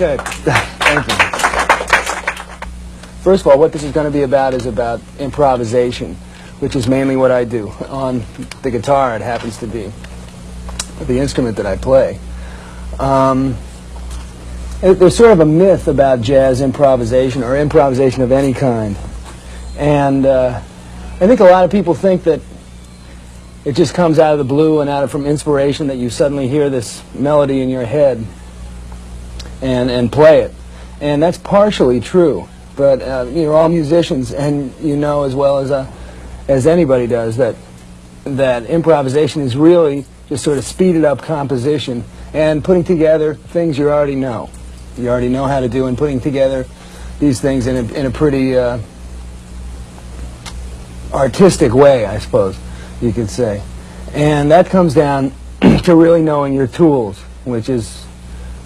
Okay, thank you. First of all, what this is going to be about is about improvisation, which is mainly what I do. On the guitar, it happens to be the instrument that I play. There's sort of a myth about jazz improvisation, or improvisation of any kind. And I think a lot of people think that it just comes out of the blue and from inspiration, that you suddenly hear this melody in your head and play it. And that's partially true. But you're all musicians, and you know as well as anybody does that improvisation is really just sort of speeded up composition and putting together things you already know. You already know how to do, and putting together these things in a pretty artistic way, I suppose you could say. And that comes down to really knowing your tools, which is,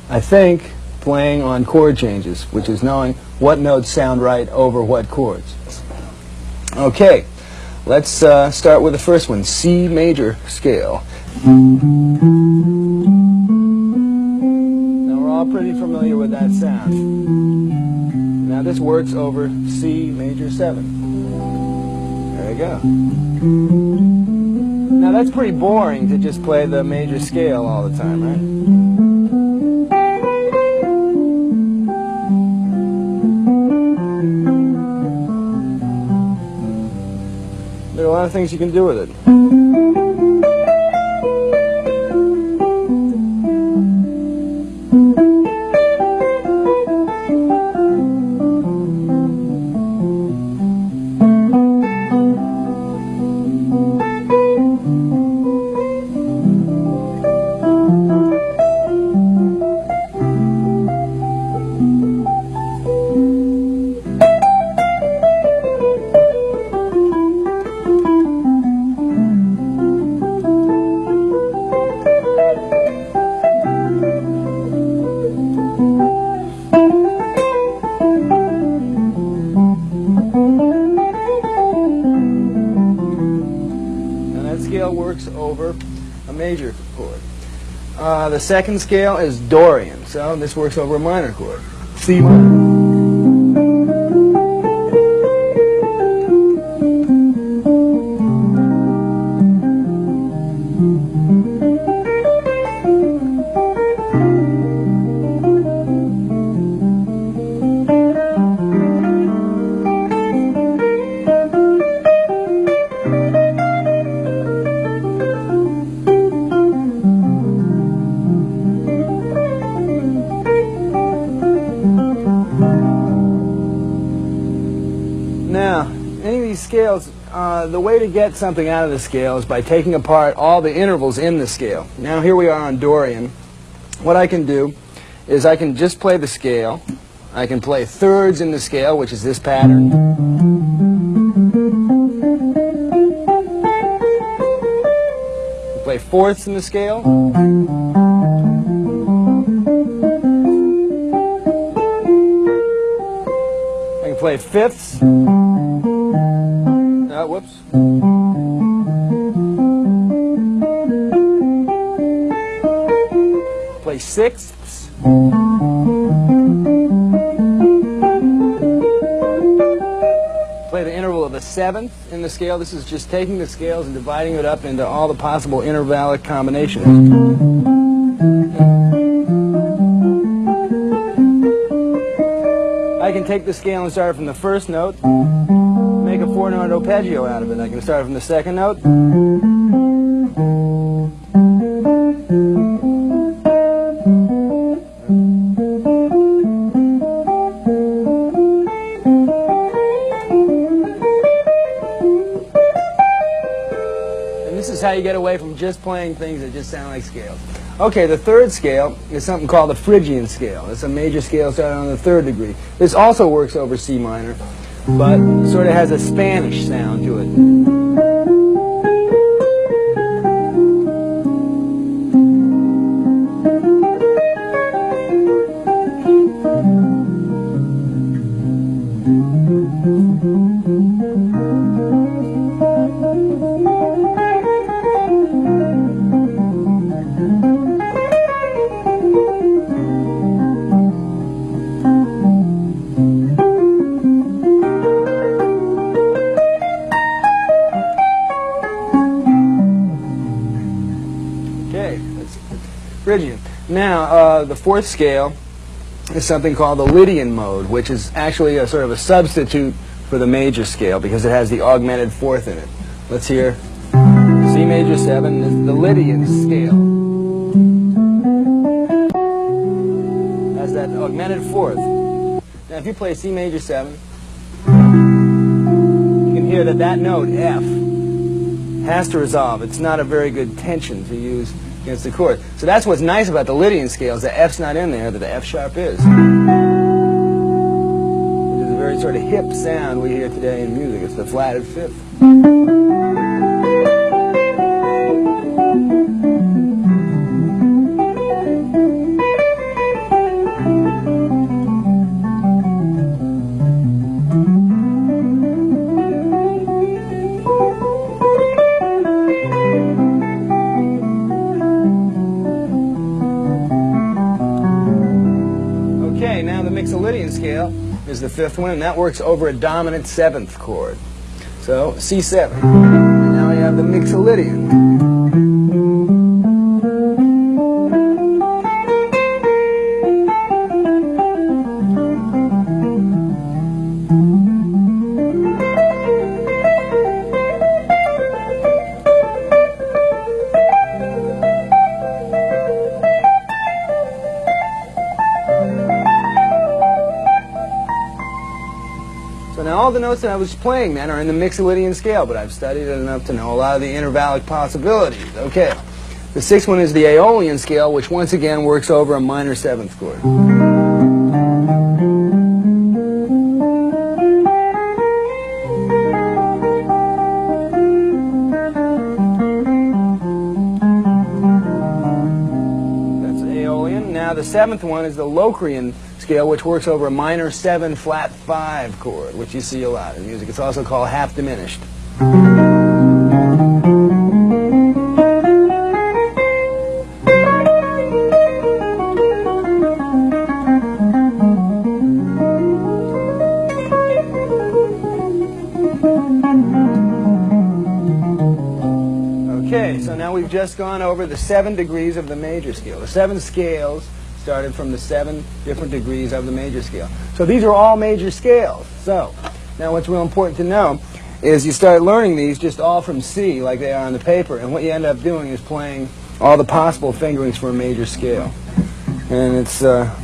I think, playing on chord changes, which is knowing what notes sound right over what chords. Okay, let's start with the first one, C major scale. Now we're all pretty familiar with that sound. Now this works over C major 7. There you go. Now that's pretty boring to just play the major scale all the time, right? There are a lot of things you can do with it. Works over a major chord. The second scale is Dorian, so this works over a minor chord, C minor. Now, any of these scales, the way to get something out of the scale is by taking apart all the intervals in the scale. Now here we are on Dorian. What I can do is I can just play the scale. I can play thirds in the scale, which is this pattern. Play fourths in the scale. I can play fifths. Whoops. Play sixths. Play the interval of a seventh in the scale. This is just taking the scales and dividing it up into all the possible intervallic combinations. I can take the scale and start from the first note, make a 4-note arpeggio out of it. I can start from the second note. And this is how you get away from just playing things that just sound like scales. Okay, the third scale is something called the Phrygian scale. It's a major scale starting on the 3rd degree. This also works over C minor, but sort of has a Spanish sound to it. Phrygian. Now, the fourth scale is something called the Lydian mode, which is actually a sort of a substitute for the major scale because it has the augmented fourth in it. Let's hear C major 7 is the Lydian scale. Has that augmented fourth. Now, if you play C major 7, you can hear that that note, F, has to resolve. It's not a very good tension to use against the chord. So that's what's nice about the Lydian scales. The F's not in there, that the F sharp is. Which is a very sort of hip sound we hear today in music. It's the flatted fifth. Lydian scale is the fifth one, and that works over a dominant seventh chord. So C7. And now we have the Mixolydian. All the notes that I was playing then are in the Mixolydian scale, but I've studied it enough to know a lot of the intervallic possibilities. Okay. The sixth one is the Aeolian scale, which once again works over a minor seventh chord. That's Aeolian. Now the seventh one is the Locrian scale, which works over a minor 7 flat 5 chord, which you see a lot in music. It's also called half diminished. Okay, so now we've just gone over the 7 degrees of the major scale. The 7 scales started from the 7 different degrees of the major scale. So these are all major scales. So now what's real important to know is you start learning these just all from C like they are on the paper, and what you end up doing is playing all the possible fingerings for a major scale. And it's a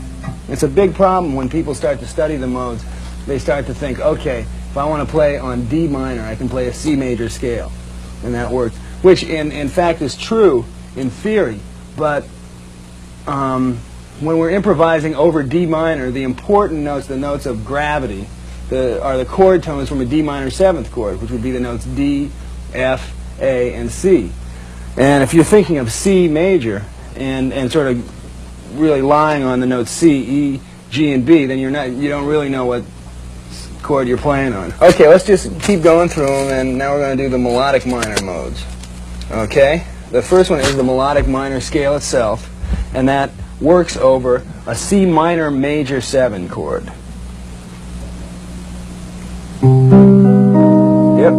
big problem when people start to study the modes. They start to think, okay, if I want to play on D minor, I can play a C major scale. And that works, which in fact is true in theory, but when we're improvising over D minor, the important notes, the notes of gravity, are the chord tones from a D minor seventh chord, which would be the notes D, F, A, and C. And if you're thinking of C major and sort of really lying on the notes C, E, G, and B, then you don't really know what chord you're playing on. Okay, let's just keep going through them, and now we're going to do the melodic minor modes. Okay, the first one is the melodic minor scale itself, and that works over a C minor major 7 chord. Yep.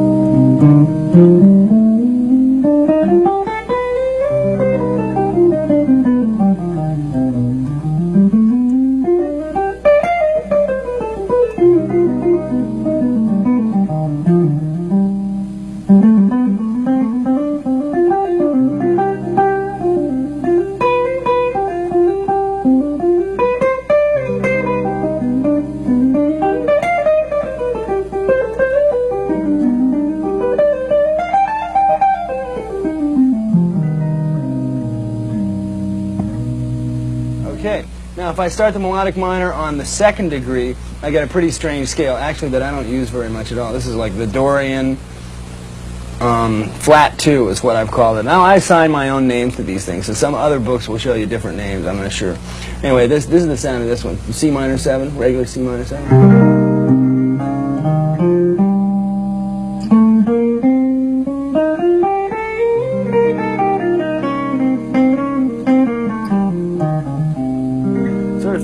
Okay, now if I start the melodic minor on the 2nd degree, I get a pretty strange scale, actually, that I don't use very much at all. This is like the Dorian flat 2 is what I've called it. Now I assign my own names to these things, so some other books will show you different names, I'm not sure. Anyway, this is the sound of this one. C minor 7, regular C minor 7.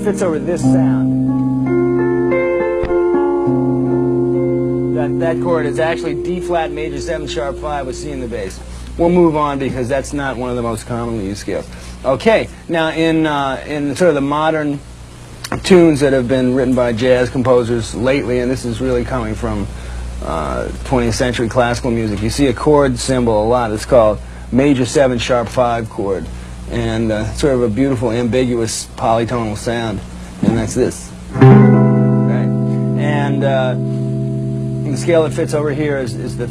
Fits over this sound. That chord is actually D flat major 7 sharp 5 with C in the bass. we'll move on because that's not one of the most commonly used scales. Okay, now in sort of the modern tunes that have been written by jazz composers lately, and this is really coming from 20th century classical music, you see a chord symbol a lot. It's called major 7 sharp 5 chord, and sort of a beautiful ambiguous polytonal sound, and that's this. Okay. And the scale that fits over here is the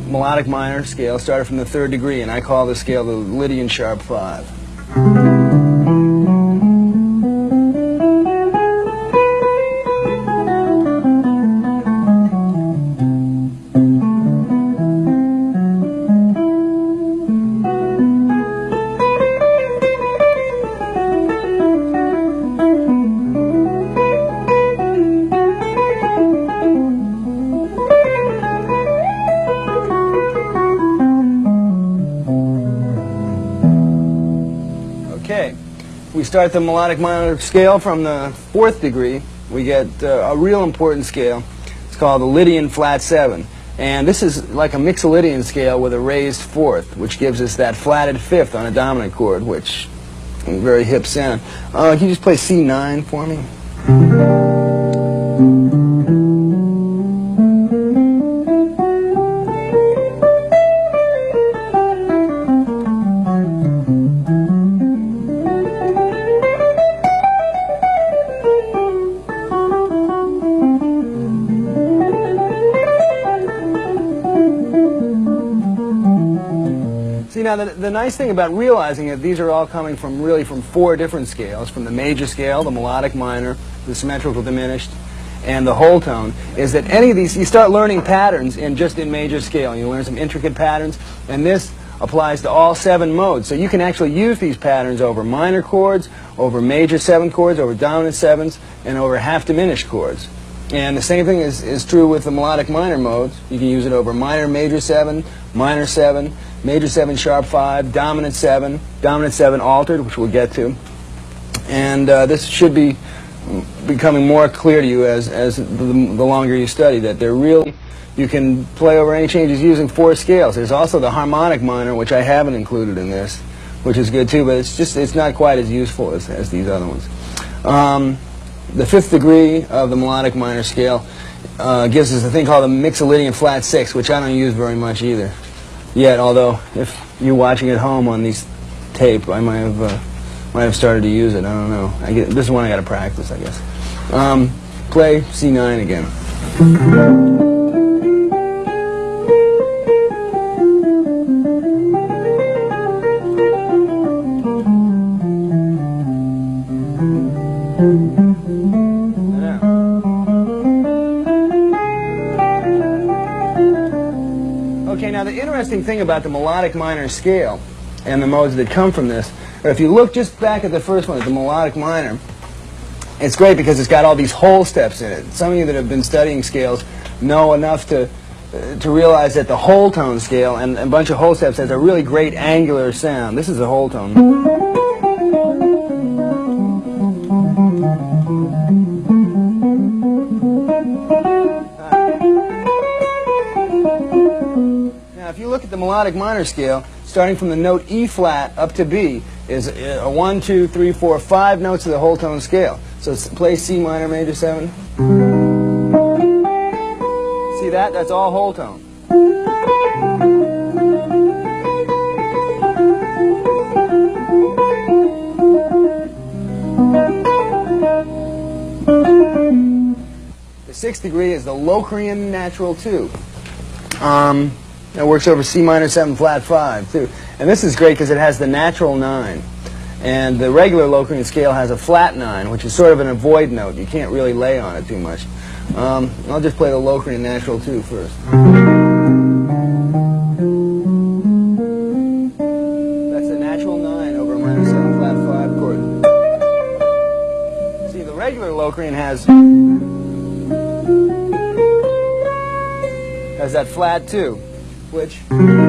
melodic minor scale, started from the 3rd degree, and I call this scale the Lydian sharp 5. Okay, we start the melodic minor scale from the 4th degree. We get a real important scale. It's called the Lydian flat 7. And this is like a Mixolydian scale with a raised 4th, which gives us that flatted 5th on a dominant chord, which is a very hip sound. Can you just play C9 for me? See, now the nice thing about realizing that these are all coming from really from 4 different scales, from the major scale, the melodic minor, the symmetrical diminished, and the whole tone, is that any of these, you start learning patterns in major scale. You learn some intricate patterns, and this applies to all 7 modes. So you can actually use these patterns over minor chords, over major 7 chords, over dominant 7s, and over half diminished chords. And the same thing is true with the melodic minor modes. You can use it over minor major 7, minor 7, major 7 sharp 5, dominant 7 altered, which we'll get to. And this should be becoming more clear to you as the longer you study, that they're really, you can play over any changes using 4 scales. There's also the harmonic minor, which I haven't included in this, which is good too, but it's not quite as useful as these other ones. The 5th degree of the melodic minor scale gives us a thing called the Mixolydian flat 6, which I don't use very much either yet, although if you're watching at home on these tape, I might have started to use it. I don't know. This is one I got to practice, I guess. Play C9 again. Okay, now the interesting thing about the melodic minor scale and the modes that come from this, or if you look just back at the first one, at the melodic minor, it's great because it's got all these whole steps in it. Some of you that have been studying scales know enough to realize that the whole tone scale and a bunch of whole steps has a really great angular sound. This is a whole tone. If you look at the melodic minor scale, starting from the note E flat up to B is a 1, 2, 3, 4, 5 notes of the whole tone scale. So play C minor major 7. See that? That's all whole tone. The 6th degree is the Locrian natural 2. That works over C minor 7 flat 5 too. And this is great because it has the natural 9. And the regular Locrian scale has a flat 9, which is sort of an avoid note. You can't really lay on it too much. I'll just play the Locrian natural 2 first. That's the natural 9 over a minor 7 flat 5 chord. See, the regular Locrian has that flat 2. Which really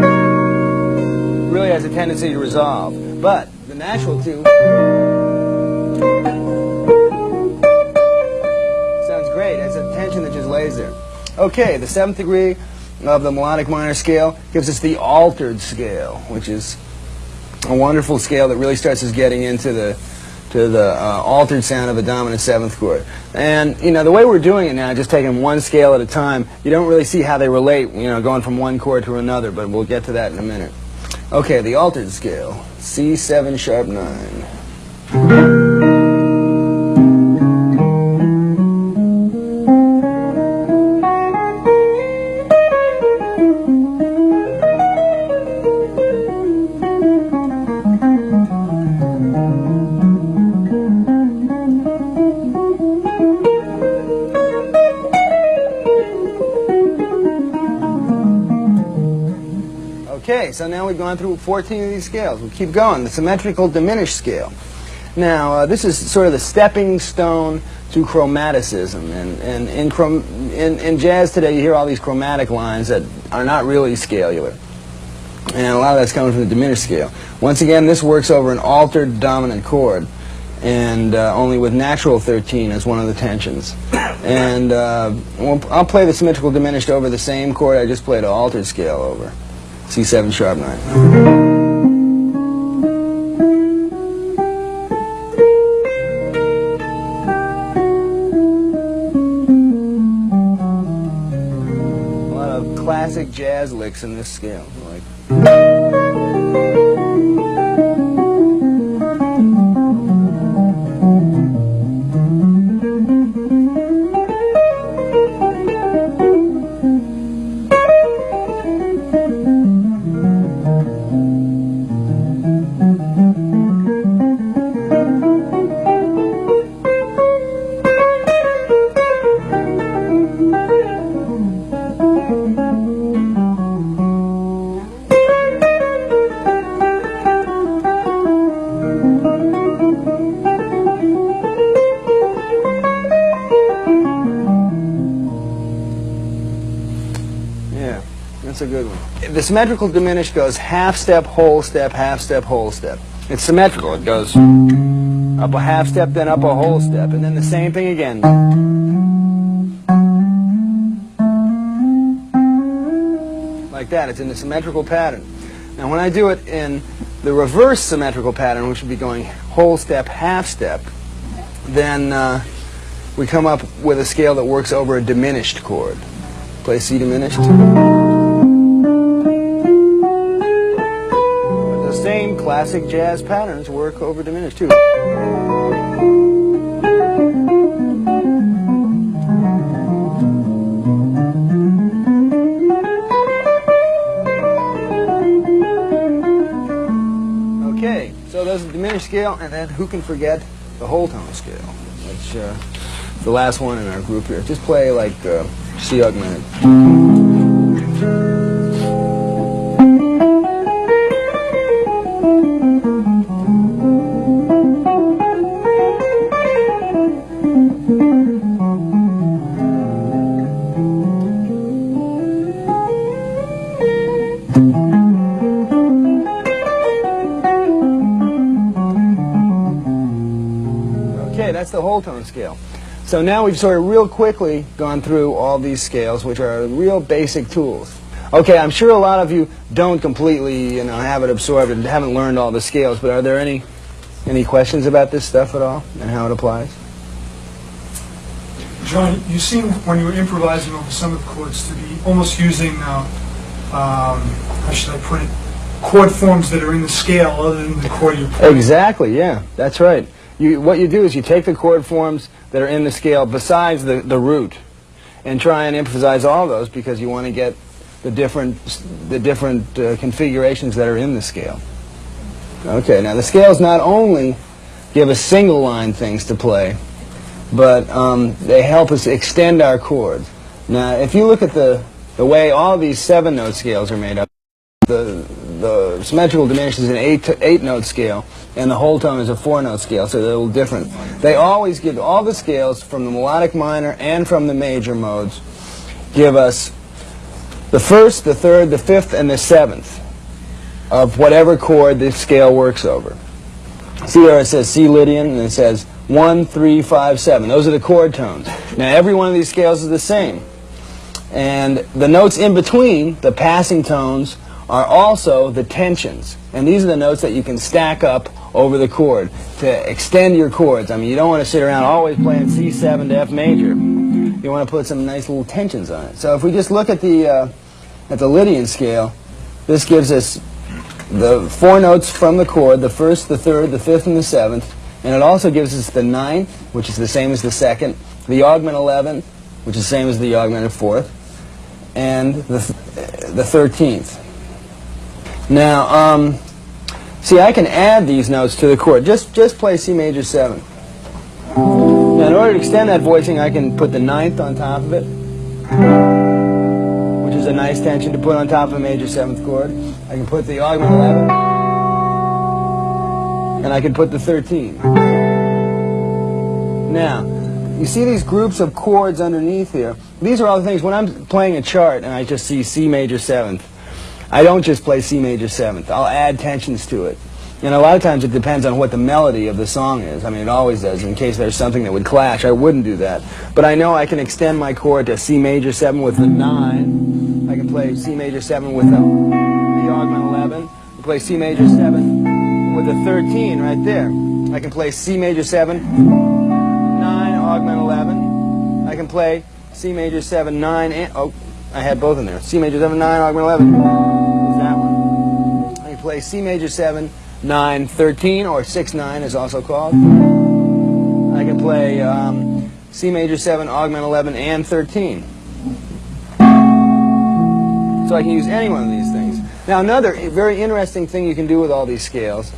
has a tendency to resolve. But the natural 2 sounds great. It's a tension that just lays there. Okay, the 7th degree of the melodic minor scale gives us the altered scale, which is a wonderful scale that really starts us getting into the altered sound of a dominant seventh chord. And the way we're doing it now, just taking one scale at a time, you don't really see how they relate, going from one chord to another, but we'll get to that in a minute. Okay, the altered scale, C7 sharp 9. Okay, so now we've gone through 14 of these scales. We'll keep going. The symmetrical diminished scale. Now, this is sort of the stepping stone to chromaticism. And in jazz today, you hear all these chromatic lines that are not really scalular. And a lot of that's coming from the diminished scale. Once again, this works over an altered dominant chord, and only with natural 13 as one of the tensions. And I'll play the symmetrical diminished over the same chord I just played an altered scale over. C7 sharp 9. A lot of classic jazz licks in this scale. That's a good one. The symmetrical diminished goes half step, whole step, half step, whole step. It's symmetrical. It goes up a half step, then up a whole step, and then the same thing again. Like that. It's in the symmetrical pattern. Now when I do it in the reverse symmetrical pattern, which would be going whole step, half step, then we come up with a scale that works over a diminished chord. Play C diminished. Same classic jazz patterns work over diminished too. Okay, so there's the diminished scale, and then who can forget the whole tone scale, which is the last one in our group here. Just play like C augmented. Okay, that's the whole tone scale. So now we've sort of real quickly gone through all these scales, which are real basic tools. Okay, I'm sure a lot of you don't completely, have it absorbed and haven't learned all the scales, but are there any questions about this stuff at all and how it applies? John, you seem, when you were improvising over some of the chords, to be almost using, how should I put it, chord forms that are in the scale other than the chord you're playing. Exactly, yeah, that's right. What you do is you take the chord forms that are in the scale besides the root and try and improvise all those because you want to get the different configurations that are in the scale. Okay, now the scales not only give us single line things to play, but they help us extend our chords. Now, if you look at the way all these 7-note scales are made up, the symmetrical diminished is an 8-note scale, and the whole tone is a 4-note scale, so they're a little different. They always give, all the scales from the melodic minor and from the major modes give us the first, the third, the fifth, and the seventh of whatever chord the scale works over. See there it says C Lydian, and it says 1, 3, 5, 7. Those are the chord tones. Now every one of these scales is the same. And the notes in between, the passing tones, are also the tensions. And these are the notes that you can stack up over the chord to extend your chords. I mean, you don't want to sit around always playing C7 to F major. You want to put some nice little tensions on it. So if we just look at the Lydian scale, this gives us the 4 notes from the chord, the first, the third, the fifth, and the seventh. And it also gives us the ninth, which is the same as the second, the augment 11, which is the same as the augmented fourth, and the 13th. Now, see, I can add these notes to the chord. Just play C major 7. Now, in order to extend that voicing, I can put the ninth on top of it, which is a nice tension to put on top of a major 7th chord. I can put the augment 11, and I can put the 13. Now, you see these groups of chords underneath here. These are all the things. When I'm playing a chart and I just see C major 7th, I don't just play C major 7th. I'll add tensions to it. And a lot of times it depends on what the melody of the song is. I mean, it always does. In case there's something that would clash, I wouldn't do that. But I know I can extend my chord to C major 7 with the 9. I can play C major 7 with the augment 11. I can play C major 7 with the 13 right there. I can play C major 7, 9, augment 11. I can play C major 7, 9, and, oh, I had both in there. C major 7, 9, augment 11. There's that one. I can play C major 7, 9, 13, or 6, 9 is also called. I can play C major 7, augment 11, and 13. So I can use any one of these things. Now, another very interesting thing you can do with all these scales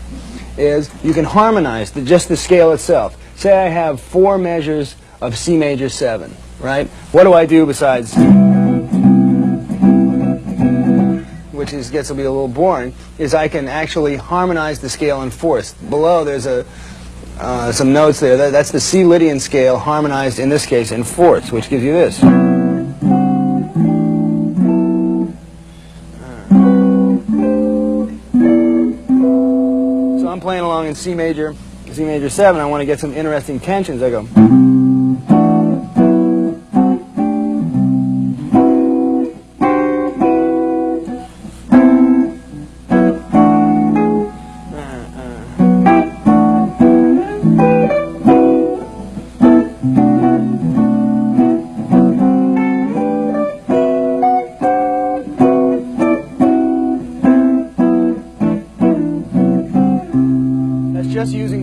is you can harmonize just the scale itself. Say I have 4 measures of C major 7, right? What do I do besides, which gets to be a little boring, is I can actually harmonize the scale in fourths. Below there's some notes there. That's the C Lydian scale harmonized, in this case, in fourths, which gives you this. So I'm playing along in C major 7. I want to get some interesting tensions. I go.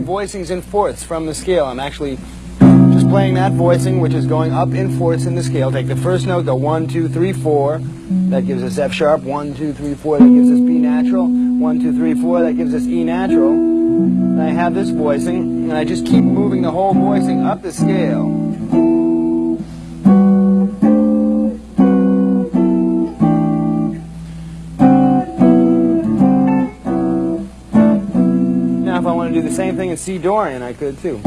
Voicings in fourths from the scale. I'm actually just playing that voicing, which is going up in fourths in the scale. Take the first note, go 1, 2, 3, 4. That gives us F sharp. 1, 2, 3, 4. That gives us B natural. 1, 2, 3, 4. That gives us E natural. And I have this voicing, and I just keep moving the whole voicing up the scale. If I want to do the same thing in C Dorian, I could too.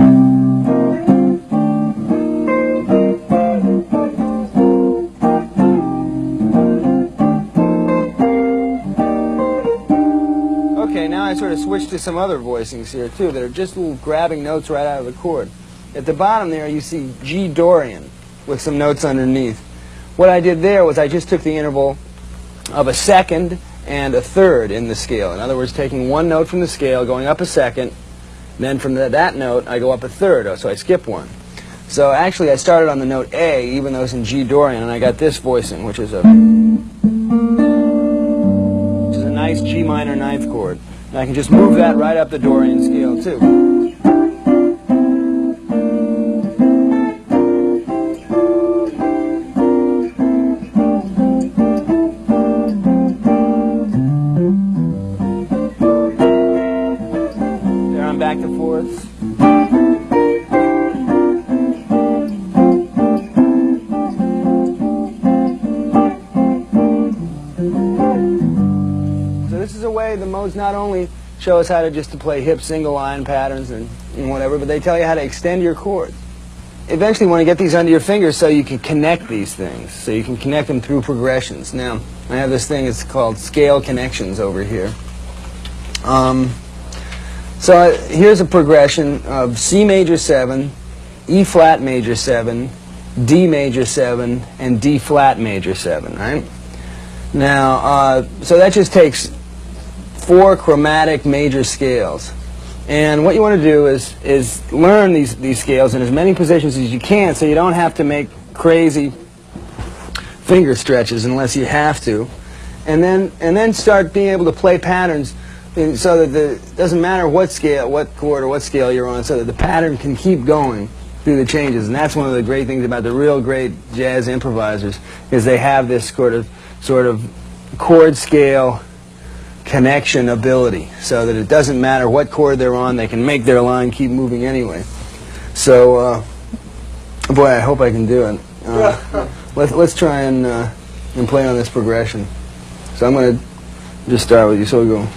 Okay, now I sort of switch to some other voicings here too that are just little grabbing notes right out of the chord. At the bottom there you see G Dorian with some notes underneath. What I did there was I just took the interval of a second and a third in the scale. In other words, taking one note from the scale, going up a second, then from that note I go up a third, so I skip one. So actually I started on the note A, even though it's in G Dorian, and I got this voicing, which is a nice G minor ninth chord. And I can just move that right up the Dorian scale too. Back to fourths. So this is a way the modes not only show us how to just to play hip single line patterns and whatever, but they tell you how to extend your chords. Eventually you want to get these under your fingers so you can connect these things, so you can connect them through progressions. Now, I have this thing, it's called scale connections over here. So here's a progression of C major 7, E flat major 7, D major 7, and D flat major 7, right? Now, so that just takes 4 chromatic major scales. And what you want to do is learn these scales in as many positions as you can, so you don't have to make crazy finger stretches unless you have to. And then start being able to play patterns so that it doesn't matter what scale, what chord or what scale you're on, so that the pattern can keep going through the changes. And that's one of the great things about the real great jazz improvisers, is they have this sort of chord scale connection ability, so that it doesn't matter what chord they're on, they can make their line keep moving anyway. So, boy, I hope I can do it. Let's try and play on this progression. So I'm going to just start with you. So we go.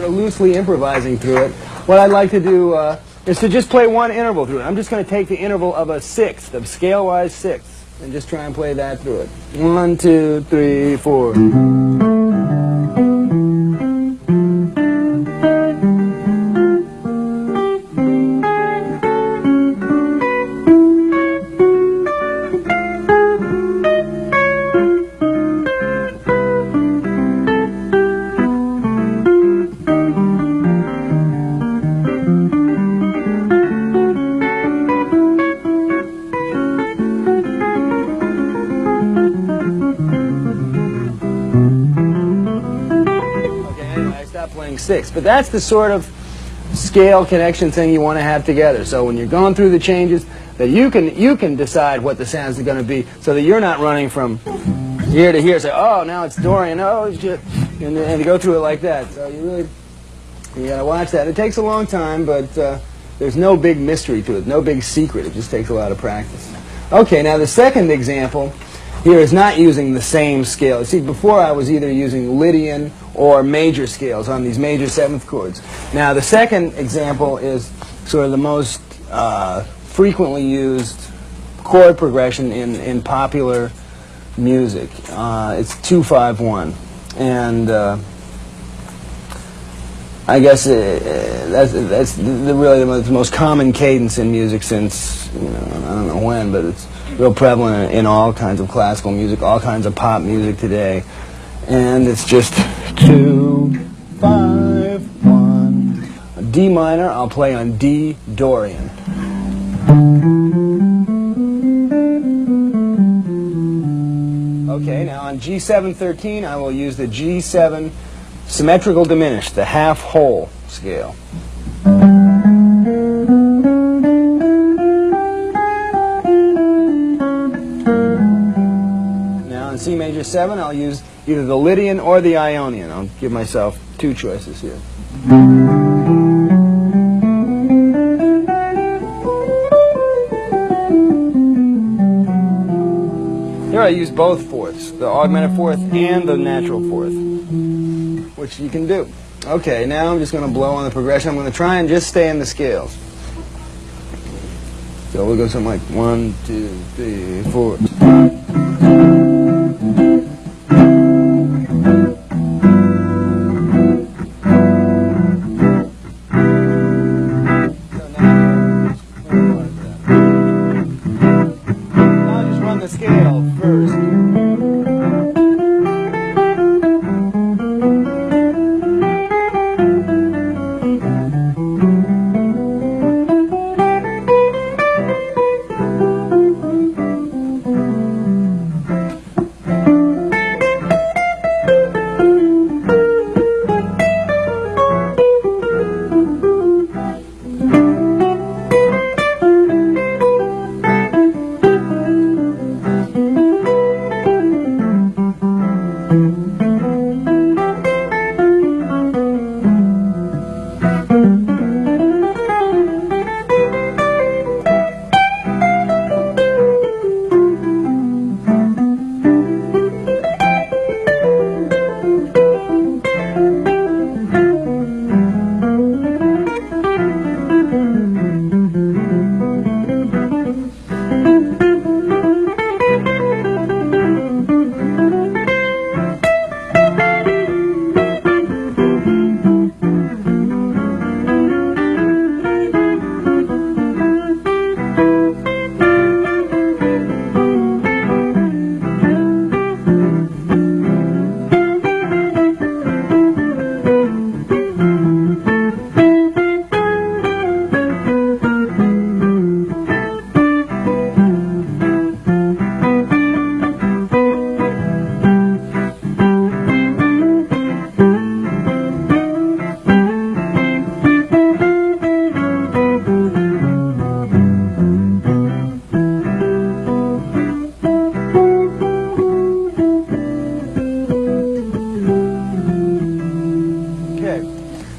Loosely improvising through it. What I'd like to do is to just play one interval through it. I'm just going to take the interval of a sixth, of scale-wise sixth, and just try and play that through it. 1, 2, 3, 4. Six, but that's the sort of scale connection thing you want to have together. So when you're going through the changes, that you can decide what the sounds are going to be, so that you're not running from here to here. Say, oh, now it's Dorian. Oh, shit, and to go through it like that. So you got to watch that. It takes a long time, but there's no big mystery to it, no big secret. It just takes a lot of practice. Okay, now the second example here is not using the same scale. See, before I was either using Lydian or major scales on these major seventh chords. Now the second example is sort of the most frequently used chord progression in popular music. It's 2-5-1, and I guess that's really the most common cadence in music since, I don't know when, but it's real prevalent in all kinds of classical music, all kinds of pop music today. And it's just 2, 5, 1. A D minor, I'll play on D Dorian. Okay, now on G7-13, I will use the G7 symmetrical diminished, the half whole scale. Now on C major 7, I'll use either the Lydian or the Ionian. I'll give myself two choices here. Here I use both fourths, the augmented fourth and the natural fourth, which you can do. Okay, now I'm just going to blow on the progression. I'm going to try and just stay in the scales. So we'll go something like 1, 2, 3, 4. Now just run the scale first.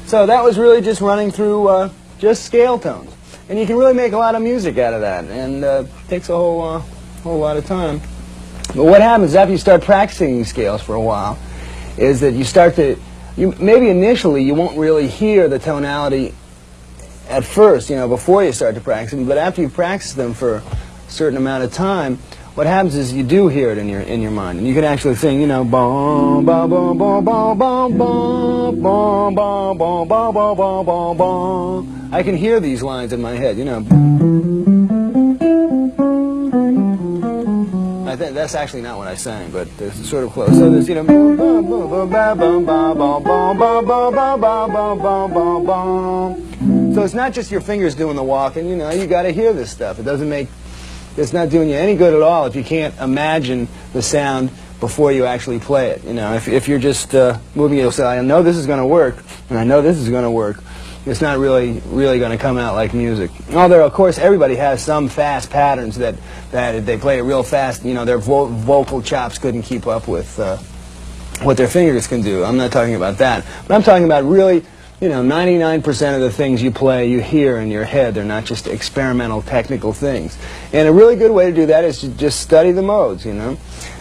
So that was really just running through just scale tones. And you can really make a lot of music out of that, and it takes a whole lot of time. But what happens after you start practicing these scales for a while is that you start to, maybe initially you won't really hear the tonality at first, you know, before you start to practice them, but after you practice them for a certain amount of time, what happens is you do hear it in your mind, and you can actually sing, you know, bom bom bom bom bom bom bom bom bom bom bom bom bom bom bom. I can hear these lines in my head, you know. I think that's actually not what I sang, but it's sort of close. So there's, you know, bom bom bom bom bom bom bom bom bom bom bom bom bom bom. So it's not just your fingers doing the walking, you know. You got to hear this stuff. It doesn't make. It's not doing you any good at all if you can't imagine the sound before you actually play it. You know, if you're just moving, you'll say, I know this is going to work, and I know this is going to work. It's not really going to come out like music. Although, of course, everybody has some fast patterns that they play it real fast. You know, their vocal chops couldn't keep up with what their fingers can do. I'm not talking about that. But I'm talking about really, you know, 99% of the things you play, you hear in your head. They're not just experimental, technical things. And a really good way to do that is to just study the modes, you know,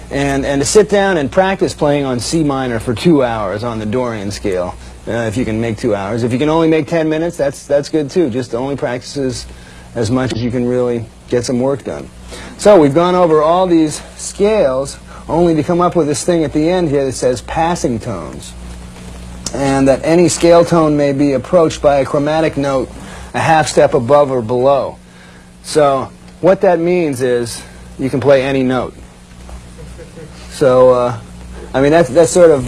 and to sit down and practice playing on C minor for 2 hours on the Dorian scale, if you can make 2 hours. If you can only make 10 minutes, that's good too. Just only practice as much as you can really get some work done. So we've gone over all these scales, only to come up with this thing at the end here that says passing tones. And that any scale tone may be approached by a chromatic note a half step above or below. So what that means is you can play any note. So I mean that's sort of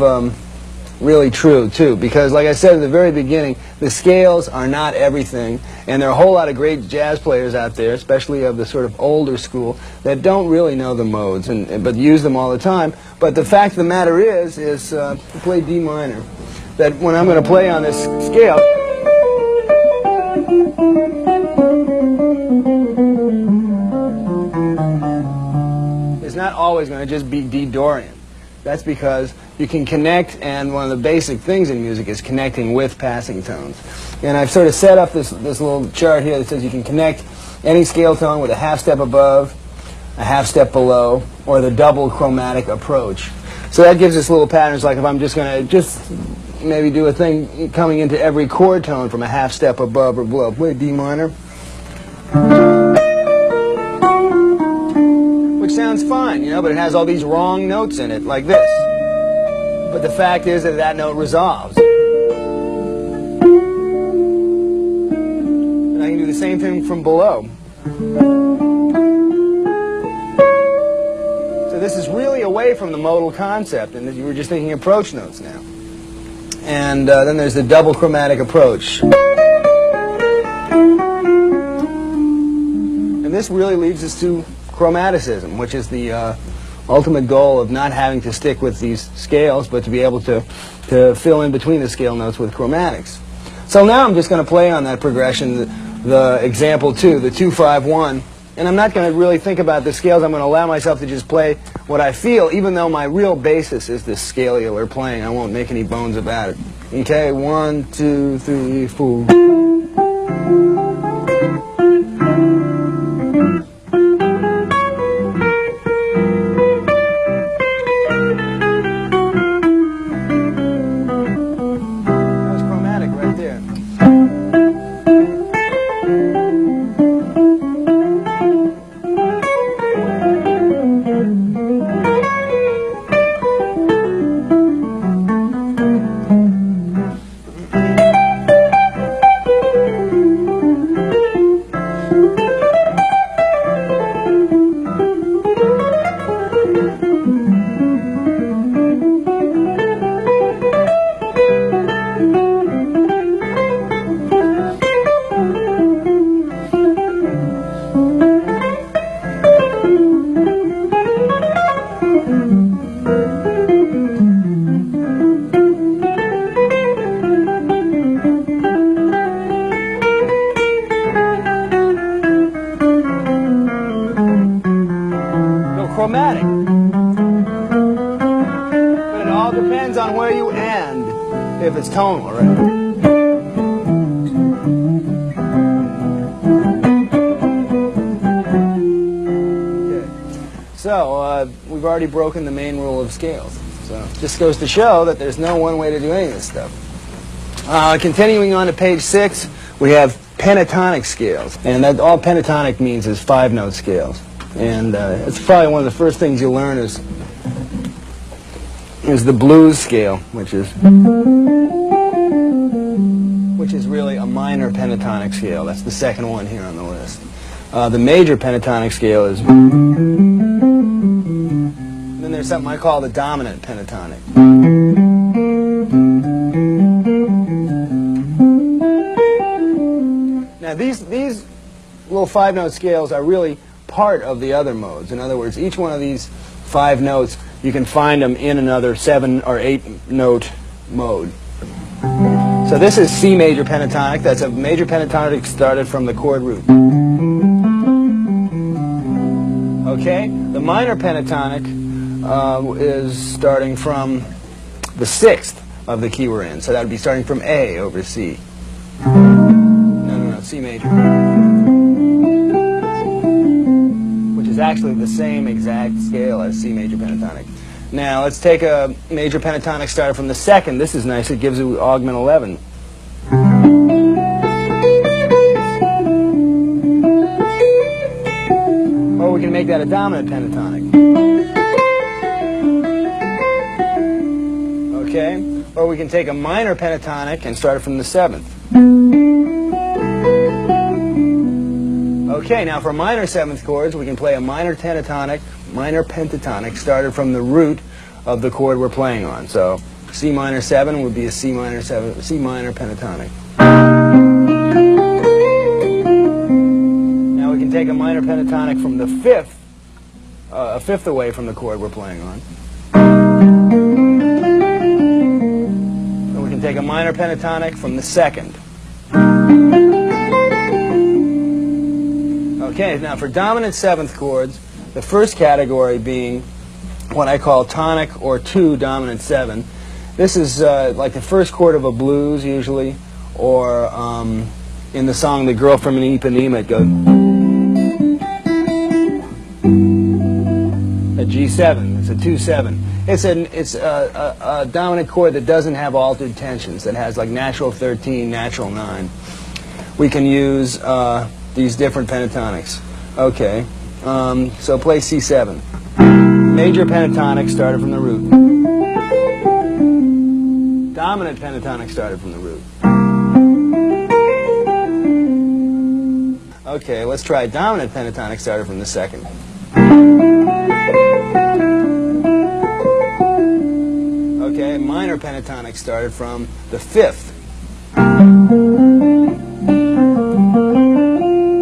really true too, because like I said at the very beginning, the scales are not everything, and there are a whole lot of great jazz players out there, especially of the sort of older school, that don't really know the modes but use them all the time. But the fact of the matter is to play D minor. That when I'm going to play on this scale, it's not always going to just be D Dorian. That's because you can connect, and one of the basic things in music is connecting with passing tones. And I've sort of set up this little chart here that says you can connect any scale tone with a half step above, a half step below, or the double chromatic approach. So that gives us little patterns, like if I'm just going to maybe do a thing coming into every chord tone from a half step above or below. Play D minor. sounds fine, you know, but it has all these wrong notes in it, like this. But the fact is that that note resolves. And I can do the same thing from below. So this is really away from the modal concept, and you were just thinking approach notes now. And then there's the double chromatic approach. And this really leads us to chromaticism, which is the ultimate goal of not having to stick with these scales, but to be able to fill in between the scale notes with chromatics. So now I'm just going to play on that progression, the example 2, the 2-5-1. And I'm not going to really think about the scales. I'm going to allow myself to just play what I feel, even though my real basis is this scalular playing. I won't make any bones about it. Okay, 1, 2, 3, 4. That was chromatic right there. Chromatic. But it all depends on where you end, if it's tonal, right? Okay. So, we've already broken the main rule of scales. So, it just goes to show that there's no one way to do any of this stuff. Continuing on to page 6, we have pentatonic scales. And that all pentatonic means is 5-note scales. And it's probably one of the first things you learn is the blues scale, which is really a minor pentatonic scale. That's the second one here on the list. The major pentatonic scale is. Then there's something I call the dominant pentatonic. Now these little 5-note scales are really part of the other modes. In other words, each one of these 5 notes, you can find them in another 7 or 8-note mode. So this is C major pentatonic. That's a major pentatonic started from the chord root. Okay, the minor pentatonic is starting from the 6th of the key we're in. So that would be starting from A over C. No, C major. Is actually the same exact scale as C major pentatonic. Now let's take a major pentatonic started from the 2nd. This is nice. It gives you augment 11. Or we can make that a dominant pentatonic. Okay? Or we can take a minor pentatonic and start it from the 7th. Okay, now for minor 7th chords, we can play a minor pentatonic started from the root of the chord we're playing on. So C minor 7 would be a C minor pentatonic. Now we can take a minor pentatonic from the 5th, a 5th away from the chord we're playing on. So we can take a minor pentatonic from the 2nd. Okay, now for dominant 7th chords, the first category being what I call tonic or 2 dominant 7. This is like the first chord of a blues usually, or in the song The Girl from Ipanema, it goes a G7. It's a 2-7. It's a dominant chord that doesn't have altered tensions, that has like natural 13, natural 9. We can use these different pentatonics. Okay. So play C7. Major pentatonic started from the root. Dominant pentatonic started from the root. Okay, let's try dominant pentatonic started from the second. Okay, minor pentatonic started from the fifth.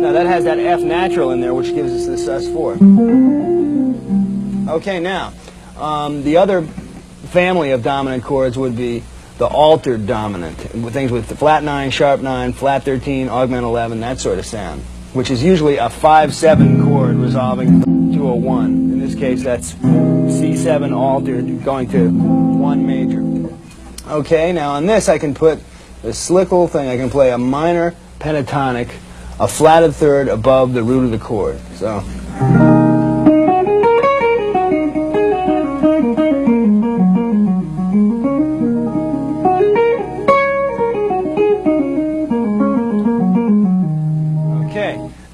Now that has that F natural in there, which gives us the sus4. Okay, now, the other family of dominant chords would be the altered dominant, things with the flat 9, sharp 9, flat 13, augment 11, that sort of sound, which is usually a 5-7 chord resolving to a 1. In this case, that's C7 altered going to 1 major. Okay, now on this I can put this slick little thing. I can play a minor pentatonic, a flatted third above the root of the chord. So.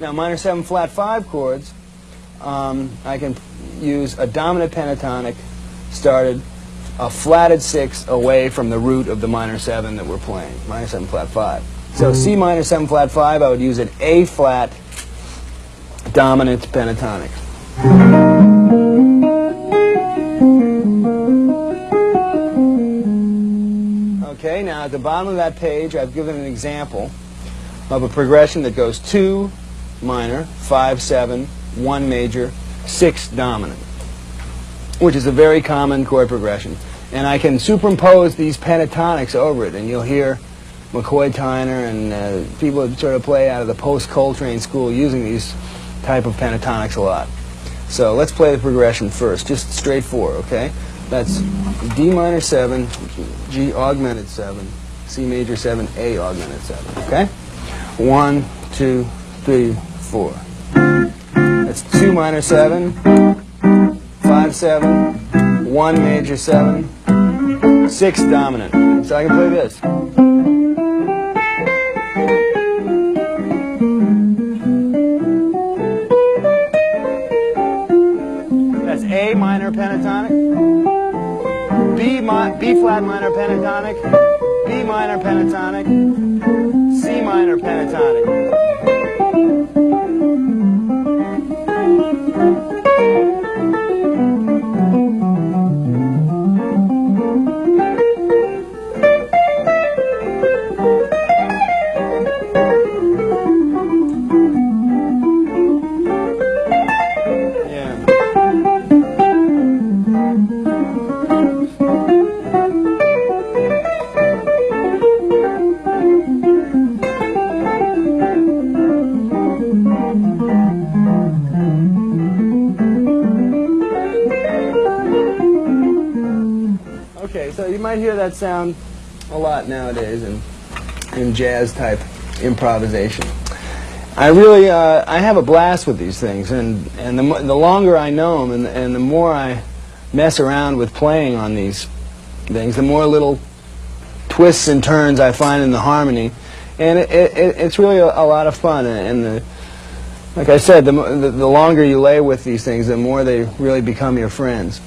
Now, minor 7 flat 5 chords, I can use a dominant pentatonic started a flatted 6 away from the root of the minor 7 that we're playing, minor 7 flat 5. So C minor 7 flat 5, I would use an A flat dominant pentatonic. Okay, now at the bottom of that page, I've given an example of a progression that goes 2 minor, 5, 7, 1 major, 6 dominant, which is a very common chord progression. And I can superimpose these pentatonics over it, and you'll hear McCoy Tyner and people that sort of play out of the post-Coltrane school using these type of pentatonics a lot. So let's play the progression first, just straight 4, okay? That's D minor 7, G augmented 7, C major 7, A augmented 7, okay? 1, 2, 3, 4. That's 2 minor 7, 5, 7, 1 major 7, 6 dominant. So I can play this. That's A minor pentatonic, B flat minor pentatonic, B minor pentatonic, C minor pentatonic. Okay, so you might hear that sound a lot nowadays in jazz type improvisation. I really I have a blast with these things, and the longer I know them, and the more I mess around with playing on these things, the more little twists and turns I find in the harmony, and it's really a lot of fun. And like I said, the longer you lay with these things, the more they really become your friends.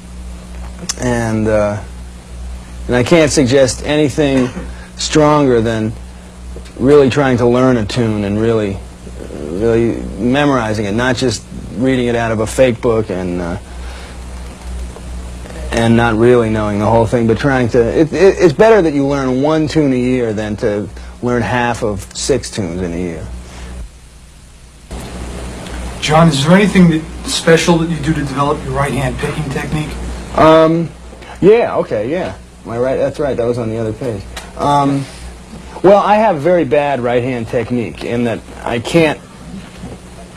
And I can't suggest anything stronger than really trying to learn a tune and really memorizing it, not just reading it out of a fake book and not really knowing the whole thing, but trying to. It's better that you learn 1 tune a year than to learn half of 6 tunes in a year. John, is there anything special that you do to develop your right-hand picking technique? Yeah. Okay. Yeah. That's right. That was on the other page. Well, I have very bad right-hand technique in that I can't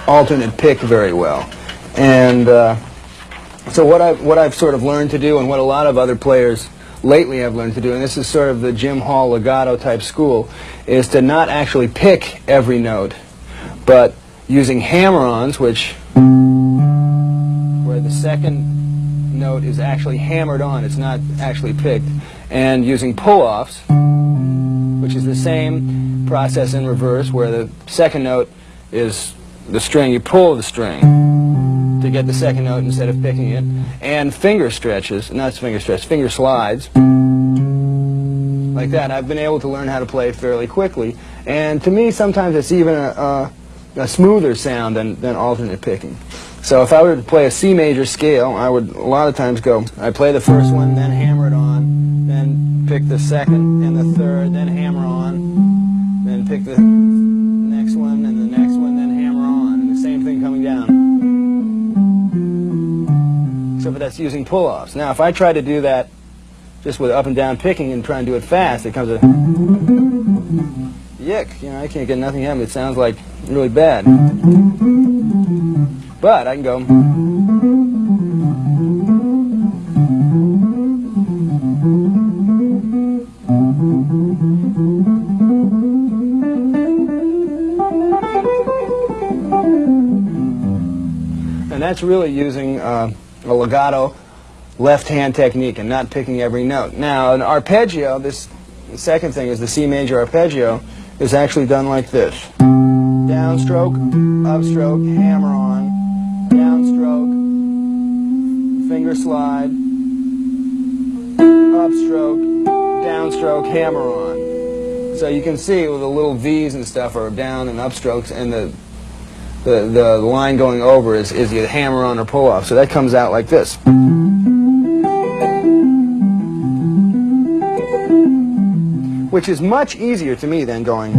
alternate pick very well, and so what I've sort of learned to do, and what a lot of other players lately have learned to do, and this is sort of the Jim Hall legato type school, is to not actually pick every note, but using hammer-ons, where the second note is actually hammered on, it's not actually picked, and using pull-offs, which is the same process in reverse, where the second note is the string, you pull the string. to get the second note instead of picking it, and finger stretches, not finger stretch, finger slides, like that. I've been able to learn how to play fairly quickly, and to me sometimes it's even a smoother sound than alternate picking. So if I were to play a C major scale, I would a lot of times I'd play the first one, then hammer it on, then pick the second and the third, then hammer on, then pick the next one and the next one, then hammer on, and the same thing coming down. Except for that's using pull-offs. Now if I try to do that just with up and down picking and try and do it fast, it comes a yick. You know, I can't get nothing out of it. It sounds like really bad. But I can go. And that's really using a legato left-hand technique and not picking every note. Now, an arpeggio, the second thing is the C major arpeggio, is actually done like this. Downstroke, upstroke, hammer on, downstroke, finger slide, upstroke, downstroke, hammer on. So you can see with the little V's and stuff are down and upstrokes, and the line going over is either hammer on or pull off. So that comes out like this. Which is much easier to me than going.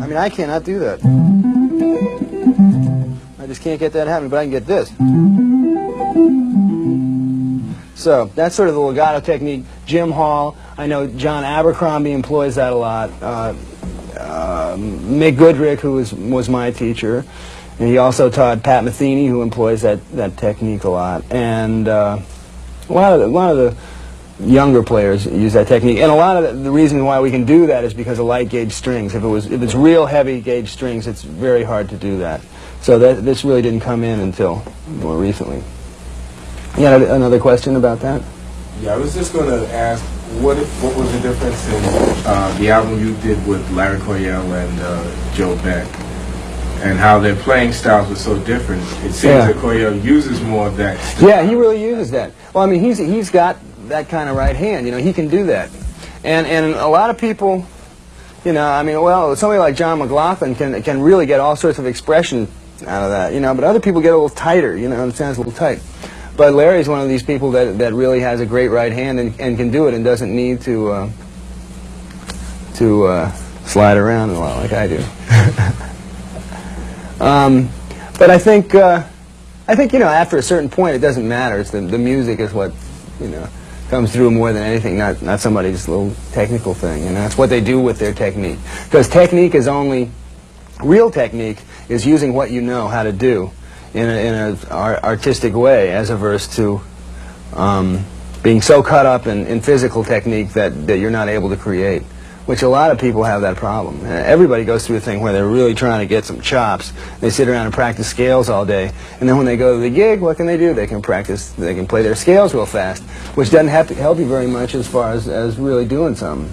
I mean, I cannot do that. I just can't get that happening, but I can get this. So that's sort of the legato technique. Jim Hall, I know John Abercrombie employs that a lot. Mick Goodrick, who was my teacher, and he also taught Pat Metheny, who employs that technique a lot. And a lot of the younger players use that technique, and a lot of the reason why we can do that is because of light gauge strings. If it's real heavy gauge strings, it's very hard to do that. So this really didn't come in until more recently. You had another question about that? Yeah, I was just going to ask, what was the difference in the album you did with Larry Coryell and Joe Beck, and how their playing styles were so different? It seems that Coryell uses more of that style. Yeah, he really uses that. Well, I mean, he's got that kind of right hand. You know, he can do that. And a lot of people, you know, I mean, well, somebody like John McLaughlin can really get all sorts of expression out of that, you know, but other people get a little tighter, you know, it sounds a little tight. But Larry's one of these people that really has a great right hand and can do it and doesn't need to slide around a lot like I do. But I think you know, after a certain point it doesn't matter. It's the music is what, you know, comes through more than anything, not somebody's little technical thing, and that's what they do with their technique. Because technique is only, real technique is using what you know how to do in an artistic way, as opposed to being so caught up in physical technique that you're not able to create, which a lot of people have that problem. Everybody goes through a thing where they're really trying to get some chops. They sit around and practice scales all day, and then when they go to the gig, what can they do? They can practice, they can play their scales real fast, which doesn't have to help you very much as far as really doing something.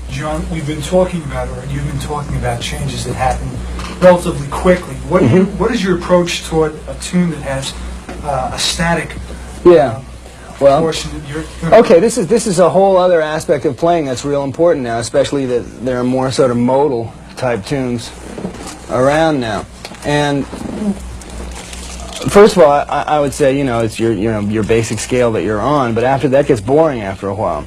John, we've been talking about, or you've been talking about changes that happen relatively quickly. What what is your approach toward a tune that has a static portion that you're okay, this is a whole other aspect of playing that's real important now, especially that there are more sort of modal type tunes around now. And first of all, I would say, you know, it's your basic scale that you're on, but after that gets boring after a while.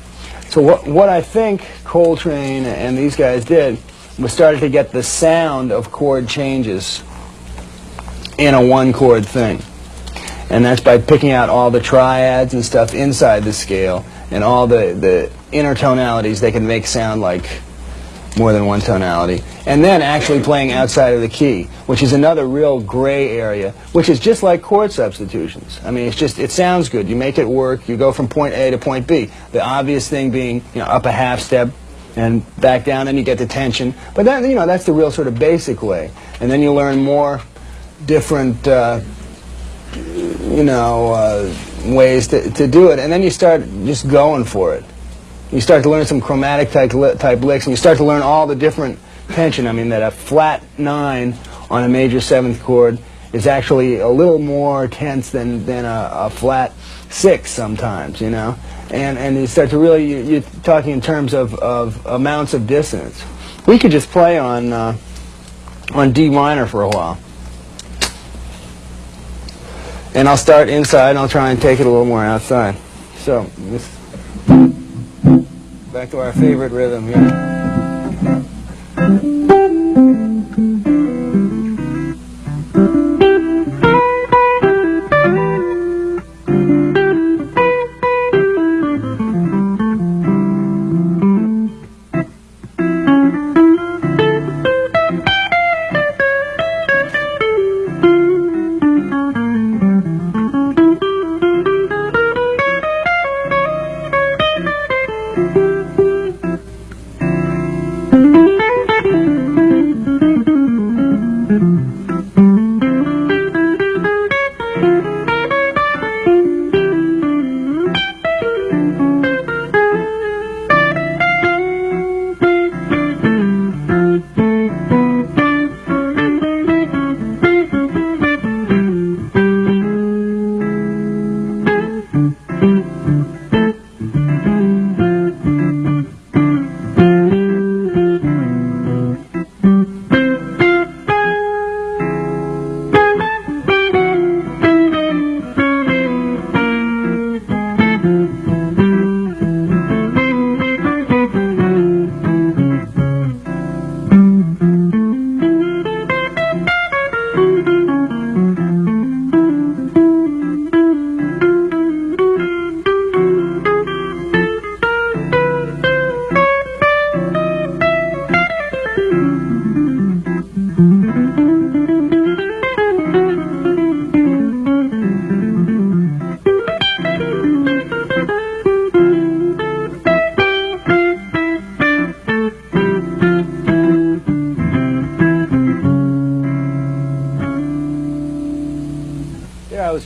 So what I think Coltrane and these guys did was started to get the sound of chord changes in a one-chord thing. And that's by picking out all the triads and stuff inside the scale and all the inner tonalities they can make sound like more than one tonality. And then actually playing outside of the key, which is another real gray area, which is just like chord substitutions. I mean, it sounds good. You make it work. You go from point A to point B. The obvious thing being, you know, up a half step and back down, and you get the tension. But then, you know, that's the real sort of basic way. And then you learn more different ways to do it, and then you start just going for it. You start to learn some chromatic type licks, and you start to learn all the different tension. I mean, that a flat 9 on a major 7th chord is actually a little more tense than a flat 6 sometimes, you know. And you start to really, you're talking in terms of amounts of dissonance. We could just play on D minor for a while. And I'll start inside and I'll try and take it a little more outside. So, back to our favorite rhythm here.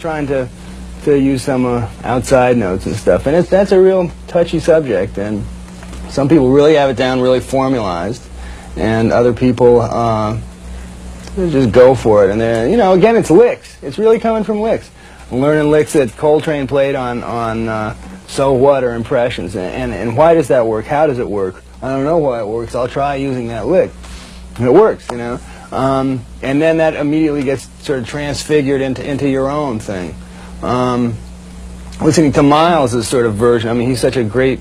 Trying to use some outside notes and stuff, and that's a real touchy subject, and some people really have it down really formalized, and other people just go for it, and they're, you know, again, it's licks. It's really coming from licks. I'm learning licks that Coltrane played on So What or Impressions, and why does that work? How does it work? I don't know why it works. I'll try using that lick. And it works, you know. And then that immediately gets sort of transfigured into your own thing. Listening to Miles' sort of version, I mean, he's such a great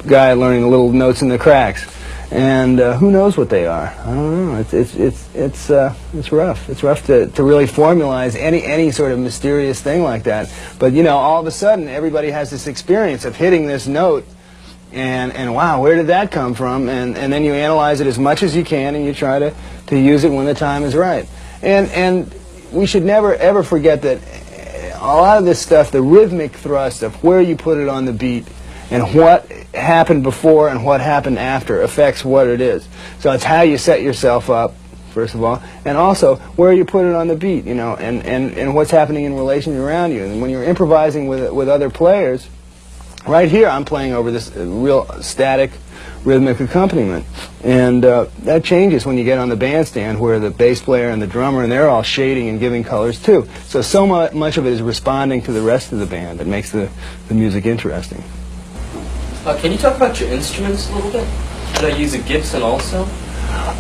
guy at learning the little notes in the cracks, and who knows what they are? I don't know. It's rough. It's rough to really formalize any sort of mysterious thing like that. But you know, all of a sudden, everybody has this experience of hitting this note. And wow, where did that come from? And then you analyze it as much as you can, and you try to use it when the time is right. And we should never ever forget that a lot of this stuff, the rhythmic thrust of where you put it on the beat and what happened before and what happened after affects what it is. So it's how you set yourself up, first of all, and also where you put it on the beat, you know, and what's happening in relation around you. And when you're improvising with other players, right here, I'm playing over this real static rhythmic accompaniment, and that changes when you get on the bandstand, where the bass player and the drummer, and they're all shading and giving colors too. So much of it is responding to the rest of the band that makes the music interesting. Can you talk about your instruments a little bit? Did I use a Gibson also?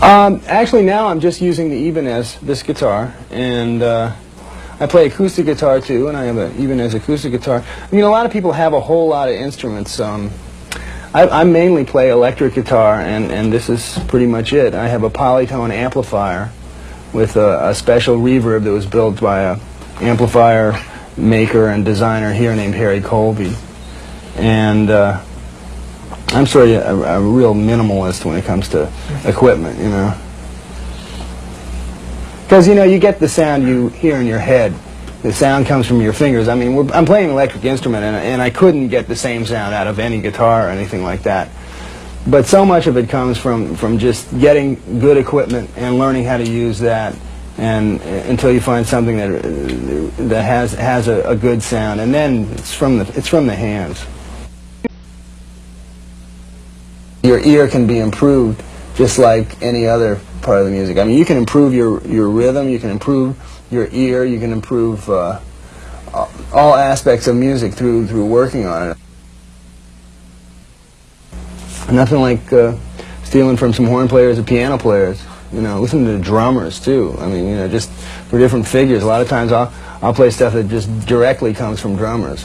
Actually, now I'm just using the Ibanez, this guitar, and I play acoustic guitar too, and I have an Ibanez acoustic guitar. I mean, a lot of people have a whole lot of instruments. I mainly play electric guitar, and this is pretty much it. I have a polytone amplifier with a special reverb that was built by a amplifier maker and designer here named Harry Colby. And I'm sort of a real minimalist when it comes to equipment, you know. Because, you know, you get the sound you hear in your head. The sound comes from your fingers. I mean, I'm playing an electric instrument, and I couldn't get the same sound out of any guitar or anything like that. But so much of it comes from just getting good equipment and learning how to use that, and until you find something that has a good sound, and then it's from the hands. Your ear can be improved just like any other part of the music. I mean, you can improve your rhythm, you can improve your ear, you can improve all aspects of music through working on it. Nothing like stealing from some horn players or piano players. You know, listen to the drummers too. I mean, you know, just for different figures. A lot of times I'll play stuff that just directly comes from drummers.